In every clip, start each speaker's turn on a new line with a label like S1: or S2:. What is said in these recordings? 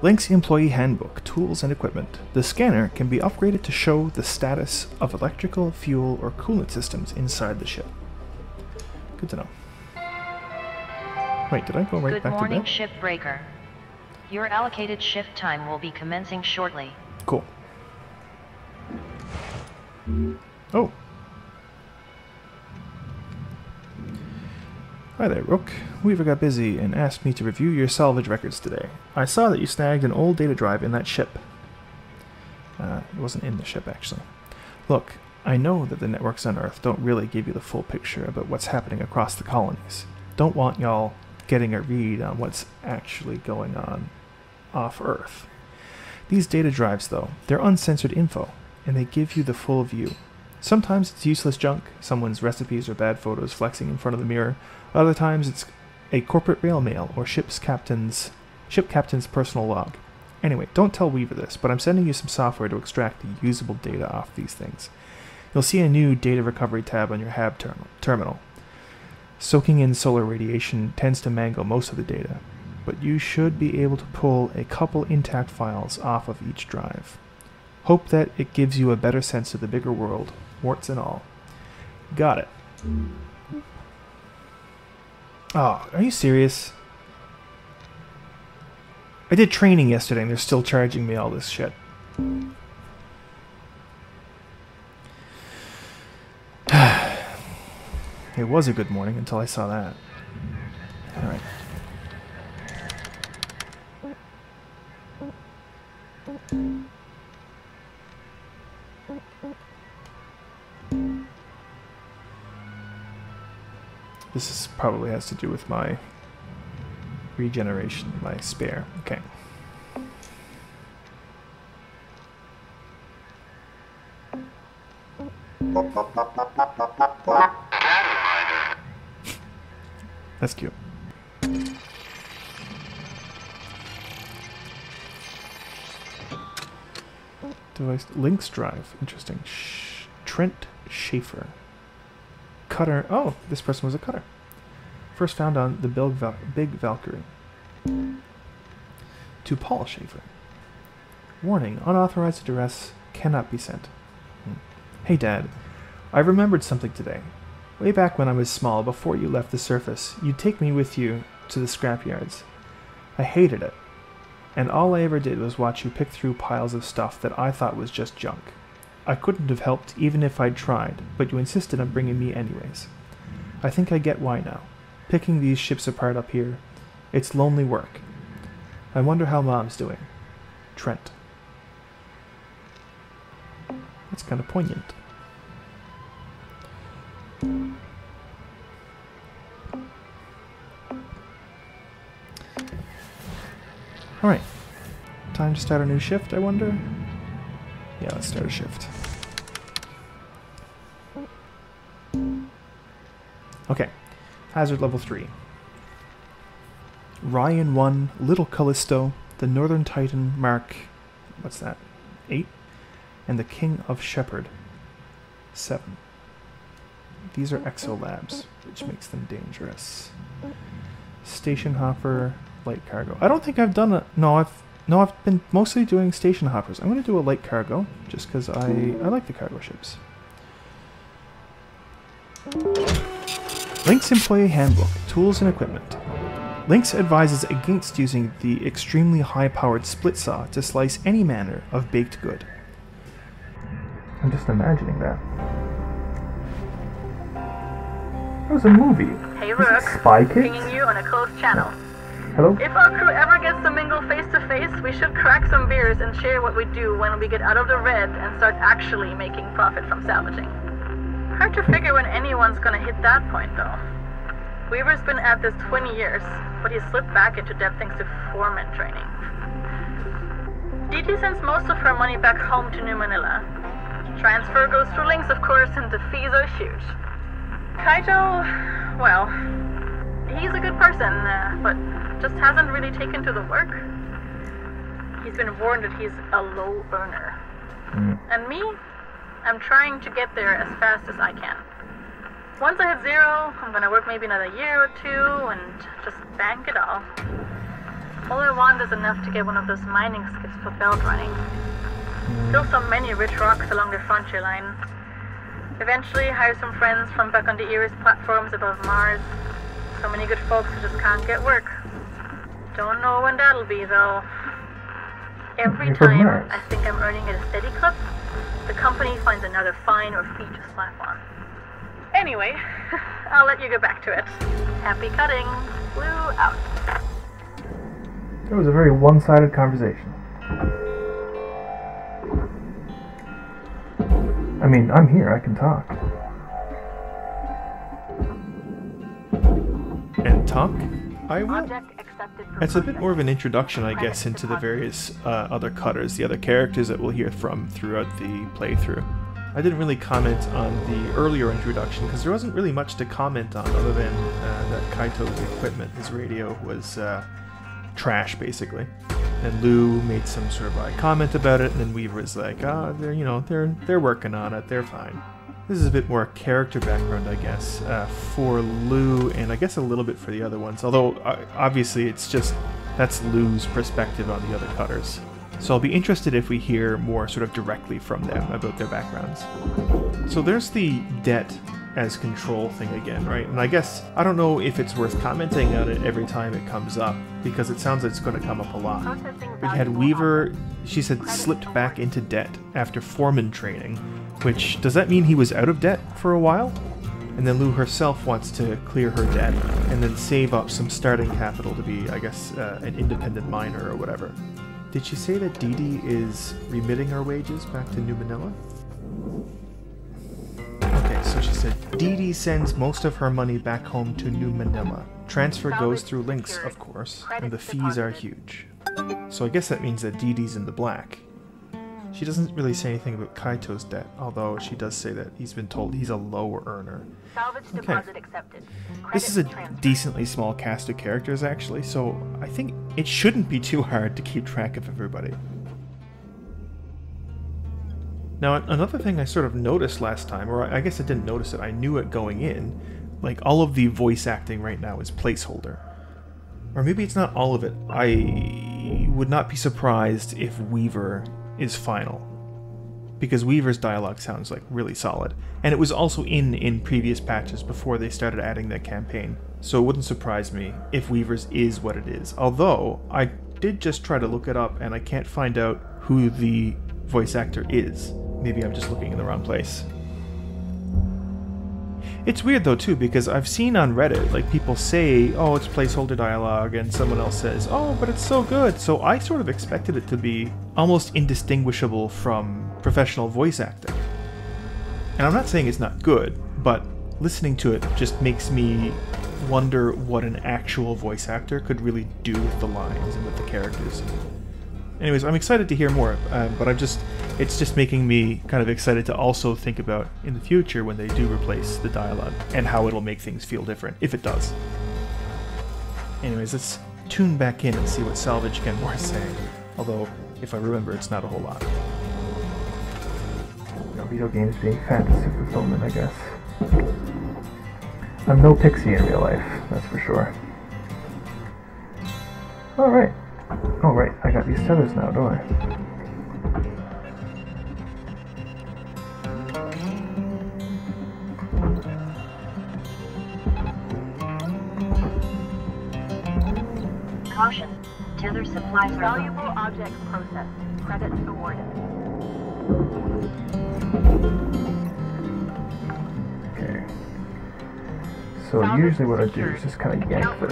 S1: Link's Employee Handbook, Tools and Equipment. The scanner can be upgraded to show the status of electrical, fuel, or coolant systems inside the ship. Good to know. Wait, did I go right back to bed?
S2: Good morning, Shipbreaker. Your allocated shift time will be commencing shortly.
S1: Cool. Oh. Hi there, Rook. Weaver got busy and asked me to review your salvage records today. I saw that you snagged an old data drive in that ship. It wasn't in the ship, actually. Look, I know that the networks on Earth don't really give you the full picture about what's happening across the colonies. Don't want y'all getting a read on what's actually going on off Earth. These data drives, though, they're uncensored info, and they give you the full view. Sometimes it's useless junk, someone's recipes or bad photos flexing in front of the mirror. Other times it's a corporate rail mail or ship captain's personal log. Anyway, don't tell Weaver this, but I'm sending you some software to extract the usable data off these things. You'll see a new data recovery tab on your HAB terminal. Soaking in solar radiation tends to mangle most of the data, but you should be able to pull a couple intact files off of each drive. Hope that it gives you a better sense of the bigger world, warts and all. Got it. Oh, are you serious? I did training yesterday and they're still charging me all this shit. It was a good morning until I saw that. Alright. This probably has to do with my regeneration, my spare. Okay. That's cute. Device Link's drive. Interesting. Trent Schaefer. Cutter. Oh, this person was a cutter. First found on the Big Valkyrie. To Paul Schaefer. Warning, unauthorized address cannot be sent. Hey Dad, I remembered something today. Way back when I was small, before you left the surface, you'd take me with you to the scrapyards. I hated it, and all I ever did was watch you pick through piles of stuff that I thought was just junk. I couldn't have helped even if I'd tried, but you insisted on bringing me anyways. I think I get why now. Picking these ships apart up here, it's lonely work. I wonder how Mom's doing. Trent. That's kind of poignant. Alright. Time to start a new shift, I wonder? Yeah, let's start a shift. Okay. Hazard level 3. Ryan 1, Little Callisto, the Northern Titan Mark... what's that? 8? And the King of Shepherd. 7. These are exolabs, which makes them dangerous. Station hopper, light cargo. I don't think I've done a... No, I've been mostly doing station hoppers. I'm going to do a light cargo, just because I like the cargo ships. Link's Employee Handbook, Tools and Equipment. Lynx advises against using the extremely high-powered split saw to slice any manner of baked good. I'm just imagining that. That was a movie.
S3: Hey Rook,
S1: Spy Kids?
S3: pinging you on a closed channel.
S1: Hello?
S3: If our crew ever gets to mingle face to face, we should crack some beers and share what we do when we get out of the red and start actually making profit from salvaging. Hard to figure when anyone's gonna hit that point though. Weaver's been at this 20 years, but he slipped back into debt thanks to foreman training. DT sends most of her money back home to New Manila. Transfer goes through links, of course, and the fees are huge. Kaito, well, he's a good person, but just hasn't really taken to the work. He's been warned that he's a low earner. And me, I'm trying to get there as fast as I can. Once I hit 0, I'm gonna work maybe another year or 2 and just bank it all. All I want is enough to get one of those mining skips for belt running. Still so many rich rocks along the frontier line. Eventually hire some friends from back on the Eris platforms above Mars. So many good folks who just can't get work. Don't know when that'll be though. Every time I think I'm earning at a steady clip, the company finds another fine or fee to slap on. Anyway, I'll let you get back to it. Happy cutting. Blue out.
S1: It was a very one-sided conversation. I mean, I'm here, I can talk. And talk? I will. It's a bit more of an introduction, I guess, into the various other cutters, the other characters that we'll hear from throughout the playthrough. I didn't really comment on the earlier introduction because there wasn't really much to comment on other than that Kaito's equipment, his radio, was trash, basically. And Lou made some sort of comment about it, and then Weaver was like, they're working on it, they're fine. This is a bit more character background, I guess, for Lou, and I guess a little bit for the other ones. Although, obviously, that's Lou's perspective on the other cutters. So I'll be interested if we hear more sort of directly from them about their backgrounds. So there's the debt as control thing again, right? And I guess, I don't know if it's worth commenting on it every time it comes up, because it sounds like it's going to come up a lot. We had Weaver, she said, slipped back into debt after foreman training, which, does that mean he was out of debt for a while? And then Lou herself wants to clear her debt, and then save up some starting capital to be, I guess, an independent miner or whatever. Did she say that Dee Dee is remitting her wages back to New Manila? Okay, so she said, Dee Dee sends most of her money back home to New Manila. Transfer goes through links, of course, and the fees are huge. So I guess that means that Dee Dee's in the black. She doesn't really say anything about Kaito's debt, although she does say that he's been told he's a low earner. Okay. This is a decently small cast of characters, actually, so I think it shouldn't be too hard to keep track of everybody. Now, another thing I sort of noticed last time, or I guess I didn't notice it, I knew it going in, like all of the voice acting right now is placeholder. Or maybe it's not all of it. I would not be surprised if Weaver is final, because Weaver's dialogue sounds like really solid, and it was also in previous patches before they started adding that campaign, so it wouldn't surprise me if Weaver's is what it is. Although I did just try to look it up and I can't find out who the voice actor is. Maybe I'm just looking in the wrong place. It's weird though too, because I've seen on Reddit, like, people say, oh, it's placeholder dialogue, and someone else says, oh, but it's so good. So I sort of expected it to be almost indistinguishable from professional voice acting. And I'm not saying it's not good, but listening to it just makes me wonder what an actual voice actor could really do with the lines and with the characters. Anyways, I'm excited to hear more, but it's just making me kind of excited to also think about in the future when they do replace the dialogue and how it'll make things feel different, if it does. Anyways, let's tune back in and see what Salvage Kenmore is saying. Although, if I remember, it's not a whole lot. Video games being fantasy fulfillment, I guess. I'm no pixie in real life, that's for sure. Alright. Oh right, I got these tethers now, don't I?
S2: Caution. Tether supplies are
S3: Valuable object processed. Credits awarded.
S1: Okay. So usually what I do is just kind of yank this.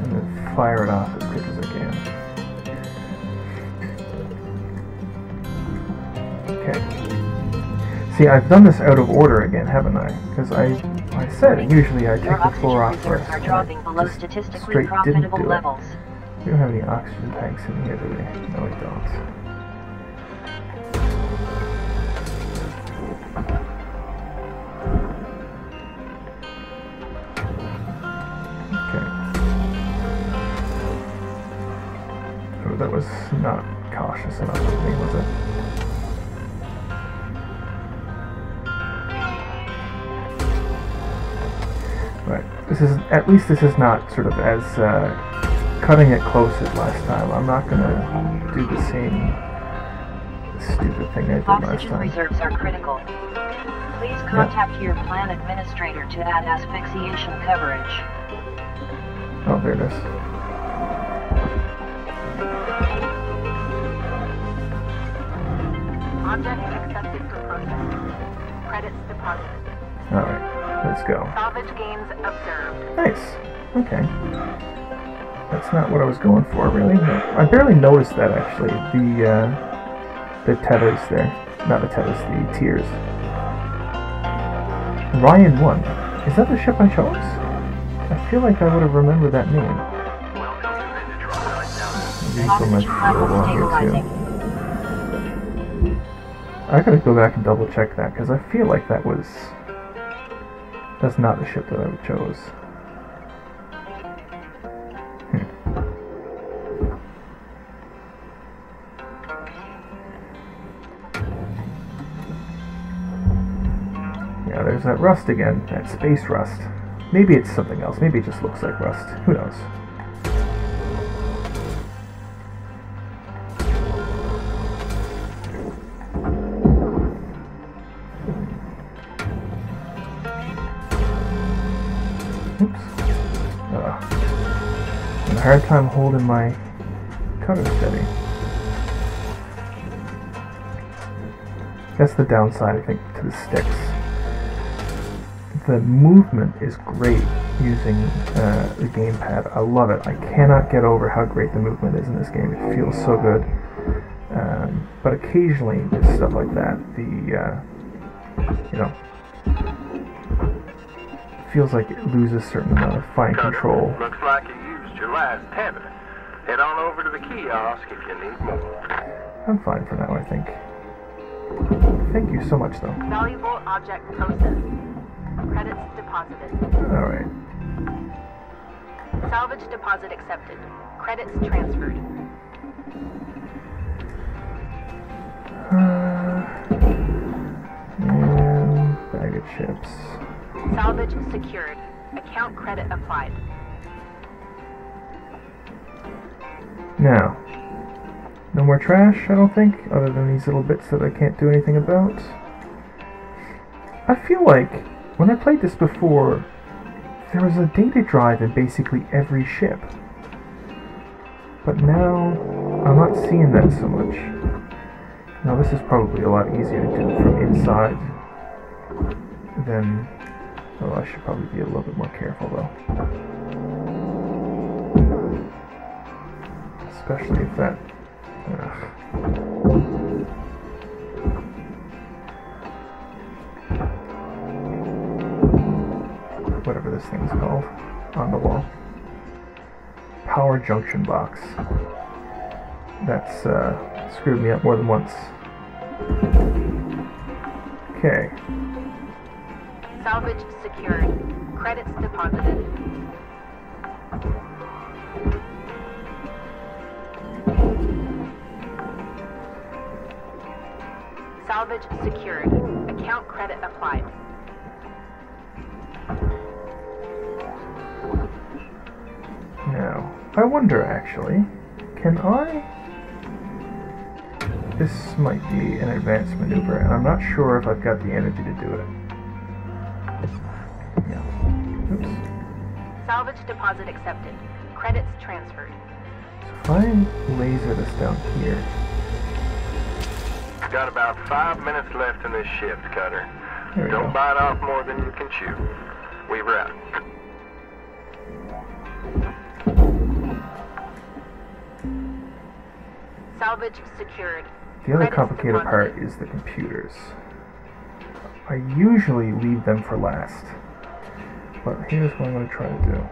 S1: And then fire it off as quick as I can. Okay. See, I've done this out of order again, haven't I? Because I said usually I take the floor off first.
S2: Are dropping below statistically
S1: straight
S2: profitable
S1: didn't do
S2: levels.
S1: It. We don't have any oxygen tanks in here, do we? No, we don't. That was not cautious enough of me, was it? Right, at least this is not sort of as cutting it close as last time. I'm not gonna do the same stupid thing I did last
S2: Oxygen
S1: time.
S2: reserves are critical. Please contact your plan administrator to add asphyxiation coverage.
S1: Oh, there it is.
S3: Object accepted for processing. Credits deposited.
S1: Alright, let's go.
S3: Salvage gains observed.
S1: Nice. Okay. That's not what I was going for, really. I barely noticed that, actually. The tethers there. Not the tethers, the tiers. Ryan 1. Is that the ship I chose? I feel like I would have remembered that name. I gotta go back and double check that, because I feel like that's not the ship that I chose. Yeah, there's that rust again, that space rust. Maybe it's something else, maybe it just looks like rust. Who knows? I'm having a hard time holding my cutter steady. That's the downside, I think, to the sticks. The movement is great using the gamepad. I love it. I cannot get over how great the movement is in this game. It feels so good. But occasionally, there's stuff like that. It feels like it loses a certain amount of fine control.
S4: Looks like you used your last tether. Head on over to the kiosk if you need more.
S1: I'm fine for now, I think. Thank you so much, though.
S3: Valuable object processed. Credits deposited.
S1: Alright.
S3: Salvage deposit accepted. Credits transferred.
S1: And bag of chips.
S3: Salvage secured. Account credit applied.
S1: Now, no more trash, I don't think, other than these little bits that I can't do anything about. I feel like, when I played this before, there was a data drive in basically every ship. But now, I'm not seeing that so much. Now this is probably a lot easier to do from inside than... Oh, I should probably be a little bit more careful though. Especially if that... whatever this thing's called on the wall. Power junction box. That's screwed me up more than once. Okay.
S3: Salvage secured. Credits deposited. Salvage secured. Account credit applied.
S1: Now, I wonder actually, can I... This might be an advanced maneuver, and I'm not sure if I've got the energy to do it. Yeah. Oops.
S3: Salvage deposit accepted. Credits transferred.
S1: So if I laser this down here...
S4: Got about 5 minutes left in this shift, Cutter.
S1: There we
S4: Don't
S1: go.
S4: bite off more than you can chew. Weaver out.
S3: Salvage secured.
S1: The other
S3: Credits
S1: complicated part
S3: deposited.
S1: is the computers. I usually leave them for last, but here's what I'm going to try to do.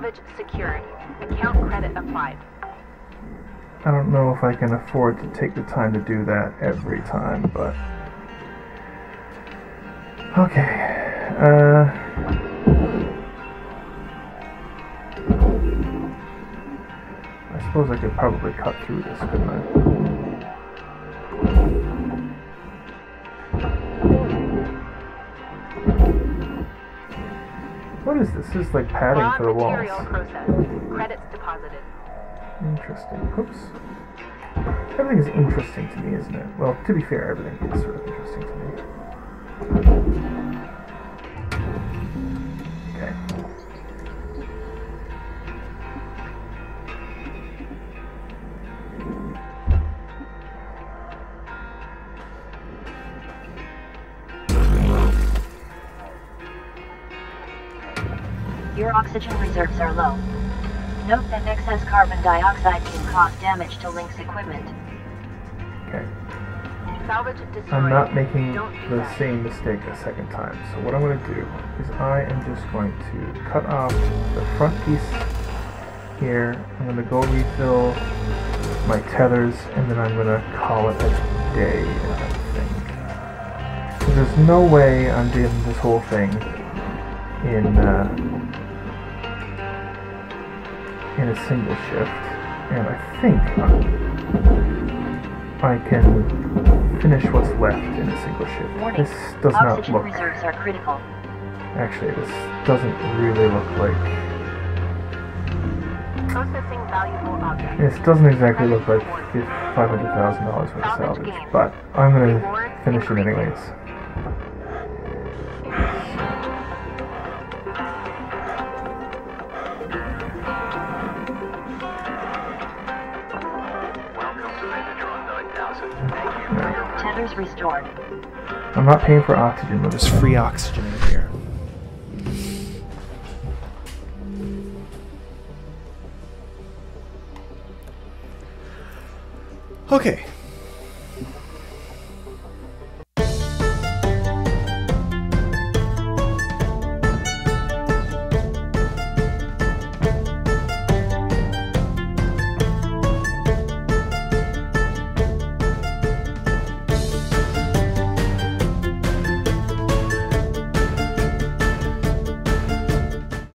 S3: Salvage secured. Account credit applied.
S1: I don't know if I can afford to take the time to do that every time, but... Okay, I suppose I could probably cut through this, couldn't I? What is this? This is like padding for the walls.
S3: Material process. Credits deposited.
S1: Interesting. Oops. Everything is interesting to me, isn't it? Well, to be fair, everything is sort of interesting to me. Okay.
S2: Your oxygen reserves are low. Note that excess carbon dioxide can cause damage to Link's equipment.
S1: Okay.
S3: Salvage destroyed.
S1: I'm not making
S3: Don't do
S1: the
S3: that.
S1: same mistake a second time. So what I'm going to do is I am just going to cut off the front piece here. I'm going to go refill my tethers, and then I'm going to call it a day, I think. So there's no way I'm doing this whole thing in a single shift, and I think I can finish what's left in a single shift.
S2: Warning.
S1: This does not
S2: Oxygen
S1: look...
S2: reserves are critical.
S1: Actually, this doesn't really look like...
S3: Processing valuable objects.
S1: This doesn't exactly look like $500,000 worth of salvage, but I'm going to finish it anyways.
S2: Tethers restored.
S1: I'm not paying for oxygen, but there's free oxygen in here. Okay,